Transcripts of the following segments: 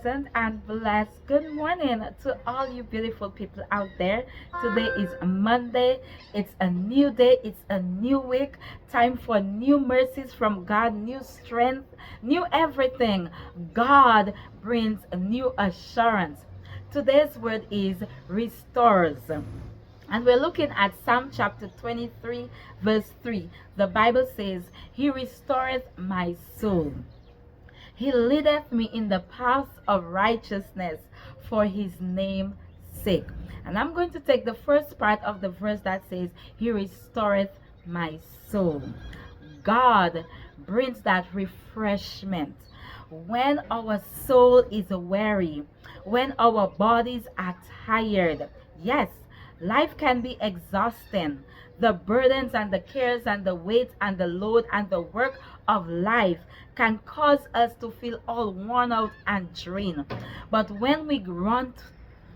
pleasant and blessed good morning to all you beautiful people out there. Today is a Monday. It's a new day. It's a new week. Time for new mercies from God, new strength, new everything. God brings a new assurance. Today's word is restores. And we're looking at Psalm chapter 23, verse 3. The Bible says, He restoreth my soul. He leadeth me in the paths of righteousness for his name's sake. And I'm going to take the first part of the verse that says, He restoreth my soul. God brings that refreshment. When our soul is weary, when our bodies are tired, yes, life can be exhausting. The burdens and the cares and the weight and the load and the work of life can cause us to feel all worn out and drained. But when we run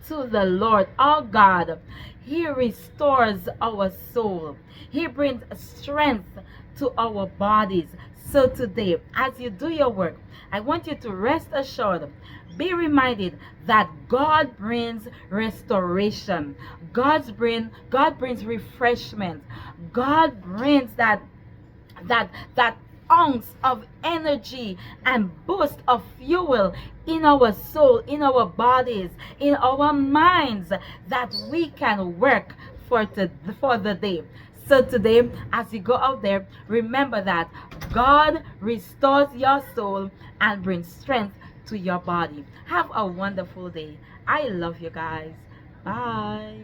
to the Lord, our God, He restores our soul. He brings strength to our bodies. So today, as you do your work, I want you to rest assured, be reminded that God brings restoration. God brings refreshment. God brings that ounce of energy and boost of fuel in our soul, in our bodies, in our minds, that we can work for the day. So today, as you go out there, remember that God restores your soul and brings strength to your body. Have a wonderful day. I love you guys. Bye.